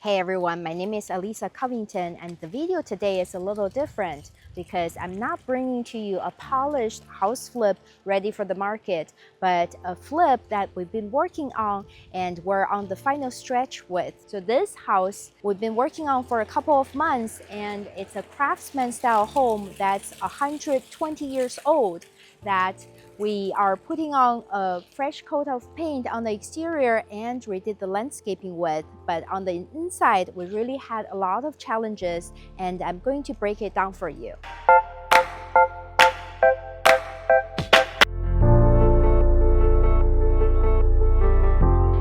Hey everyone, my name is Elisa Covington, and the video today is a little different because I'm not bringing to you a polished house flip ready for the market, but a flip that we've been working on and we're on the final stretch with. So this house we've been working on for a couple of months, and it's a craftsman style home that's 120 years old that we are putting on a fresh coat of paint on the exterior and redid the landscaping with, but on the inside, we really had a lot of challenges, and I'm going to break it down for you.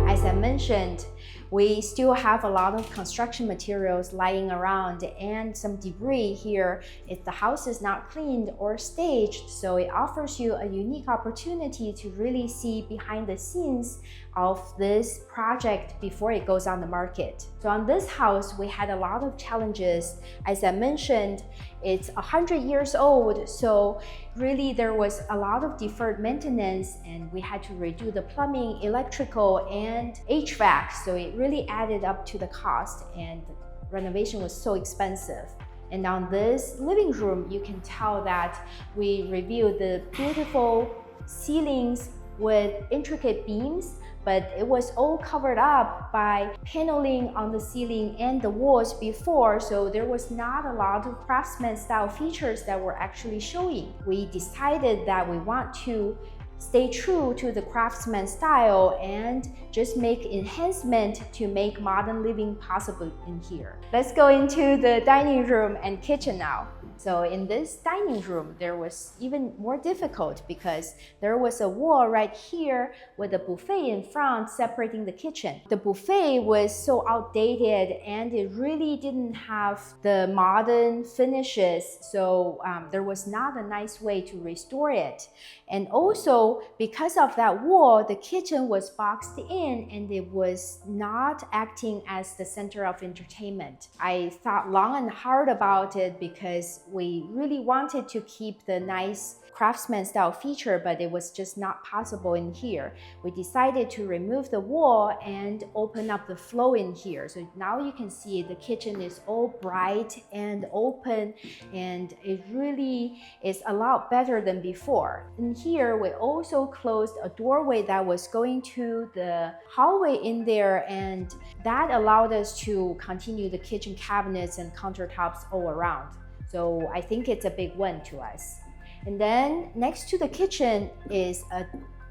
As I mentioned, we still have a lot of construction materials lying around and some debris here if the house is not cleaned or staged, so it offers you a unique opportunity to really see behind the scenes of this project before it goes on the market. So on this house, we had a lot of challenges. As I mentioned, it's 100 years old, so really there was a lot of deferred maintenance, and we had to redo the plumbing, electrical, and HVAC, so it really added up to the cost, and renovation was so expensive. And on this living room, you can tell that we reviewed the beautiful ceilings with intricate beams, but it was all covered up by paneling on the ceiling and the walls before, so there was not a lot of craftsman style features that were actually showing. We decided that we want to stay true to the craftsman style and just make enhancement to make modern living possible in here. Let's go into the dining room and kitchen now. So in this dining room, there was even more difficult because there was a wall right here with a buffet in front separating the kitchen. The buffet was so outdated and it really didn't have the modern finishes, so there was not a nice way to restore it. And also, because of that wall, the kitchen was boxed in and it was not acting as the center of entertainment. I thought long and hard about it because we really wanted to keep the nice craftsman style feature, but it was just not possible in here. We decided to remove the wall and open up the flow in here. So now you can see the kitchen is all bright and open, and it really is a lot better than before. In here, we also closed a doorway that was going to the hallway in there, and that allowed us to continue the kitchen cabinets and countertops all around. So I think it's a big win to us. And then next to the kitchen is a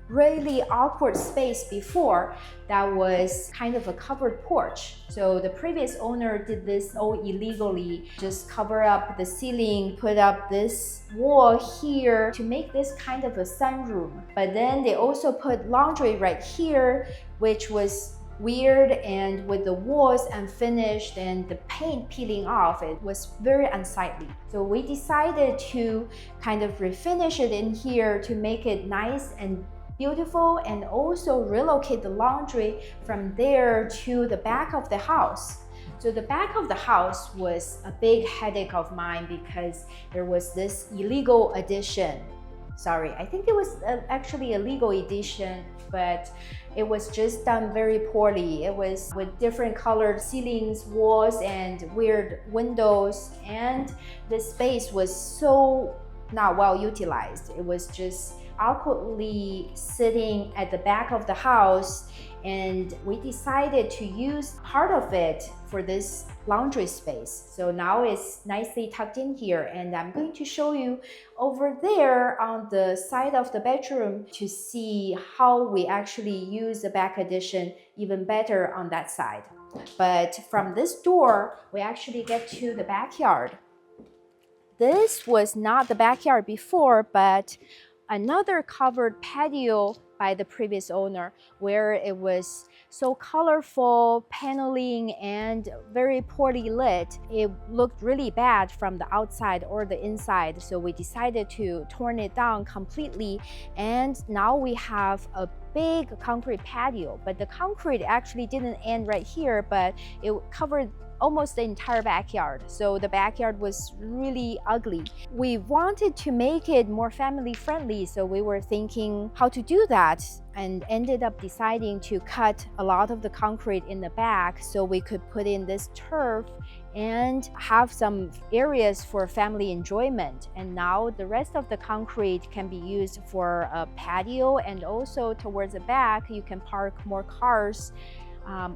really awkward space before that was kind of a covered porch. So the previous owner did this all illegally, just cover up the ceiling, put up this wall here to make this kind of a sunroom. But then they also put laundry right here, which was weird, and with the walls unfinished and the paint peeling off, it was very unsightly. So we decided to kind of refinish it in here to make it nice and beautiful, and also relocate the laundry from there to the back of the house. So the back of the house was a big headache of mine because there was this illegal addition. Sorry, I think it was actually a legal addition, but it was just done very poorly. It was with different colored ceilings, walls, and weird windows, and the space was so not well utilized. It was just awkwardly sitting at the back of the house, and we decided to use part of it for this laundry space. So now it's nicely tucked in here, and I'm going to show you over there on the side of the bedroom to see how we actually use the back addition even better on that side. But from this door, we actually get to the backyard. This was not the backyard before, but another covered patio by the previous owner, where it was so colorful, paneling, and very poorly lit. It looked really bad from the outside or the inside, so we decided to torn it down completely, and now we have a big concrete patio. But the concrete actually didn't end right here, but it covered almost the entire backyard. So the backyard was really ugly. We wanted to make it more family friendly, so we were thinking how to do that, and ended up deciding to cut a lot of the concrete in the back so we could put in this turf and have some areas for family enjoyment. And now the rest of the concrete can be used for a patio, and also towards the back you can park more cars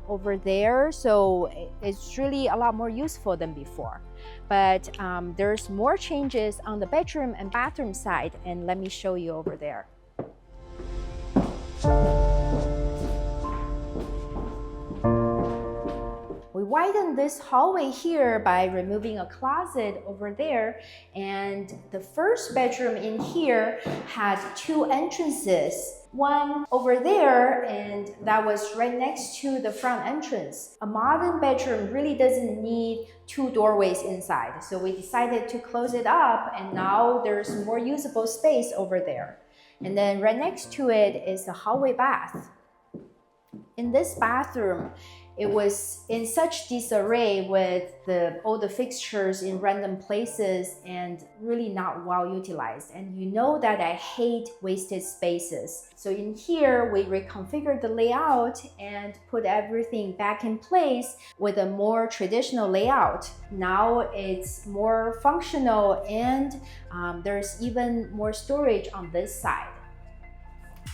over there, so it's really a lot more useful than before. But there's more changes on the bedroom and bathroom side, and let me show you over there. We widened this hallway here by removing a closet over there, and the first bedroom in here had two entrances. One over there, and that was right next to the front entrance. A modern bedroom really doesn't need two doorways inside, so we decided to close it up, and now there's more usable space over there. And then right next to it is the hallway bath. In this bathroom, it was in such disarray with all the fixtures in random places and really not well utilized. And you know that I hate wasted spaces. So in here, we reconfigured the layout and put everything back in place with a more traditional layout. Now it's more functional, and there's even more storage on this side.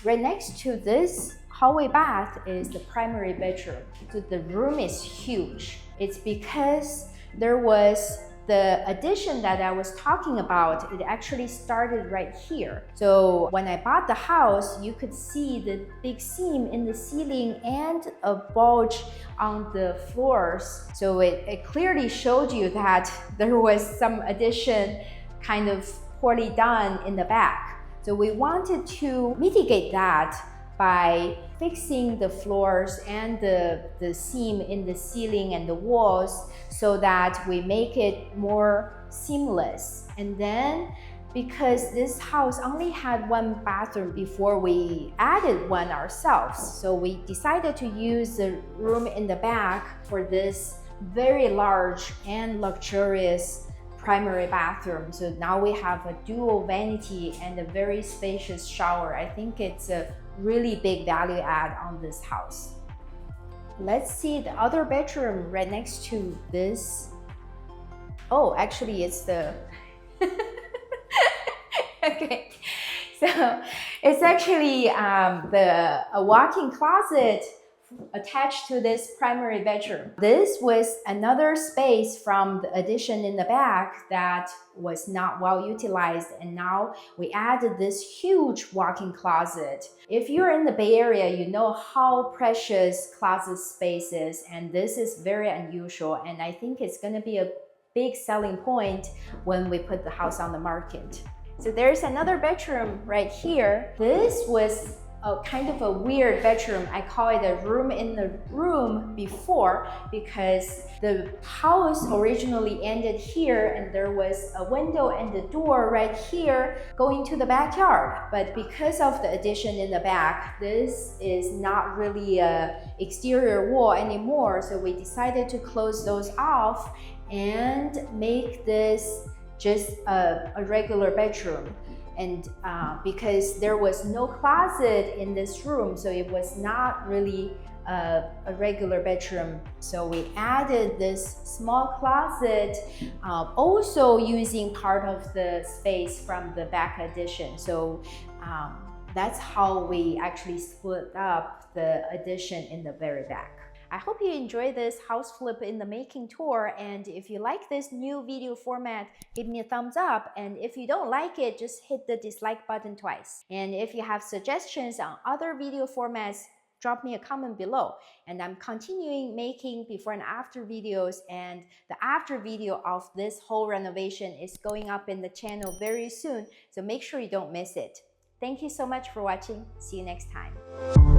Right next to this hallway bath is the primary bedroom. So the room is huge. It's because there was the addition that I was talking about. It actually started right here. So when I bought the house, you could see the big seam in the ceiling and a bulge on the floors. So it clearly showed you that there was some addition kind of poorly done in the back. So we wanted to mitigate that by fixing the floors and the seam in the ceiling and the walls so that we make it more seamless. And then because this house only had one bathroom before we added one ourselves, so we decided to use the room in the back for this very large and luxurious primary bathroom. So now we have a dual vanity and a very spacious shower. I think it's a really big value add on this house. Let's see the other bedroom right next to this. Oh, actually it's the okay, so it's actually a walk-in closet attached to this primary bedroom. This was another space from the addition in the back that was not well utilized, and now we added this huge walk-in closet. If you're in the Bay Area, you know how precious closet space is, and this is very unusual, and I think it's going to be a big selling point when we put the house on the market. So there's another bedroom right here. This was a kind of a weird bedroom. I call it a room in the room before, because the house originally ended here and there was a window and a door right here going to the backyard. But because of the addition in the back, this is not really a exterior wall anymore. So we decided to close those off and make this just a regular bedroom. And because there was no closet in this room, so it was not really a regular bedroom. So we added this small closet, also using part of the space from the back addition. So that's how we actually split up the addition in the very back. I hope you enjoy this house flip in the making tour, and if you like this new video format, give me a thumbs up, and if you don't like it, just hit the dislike button twice. And if you have suggestions on other video formats, drop me a comment below. And I'm continuing making before and after videos, and the after video of this whole renovation is going up in the channel very soon, so make sure you don't miss it. Thank you so much for watching. See you next time.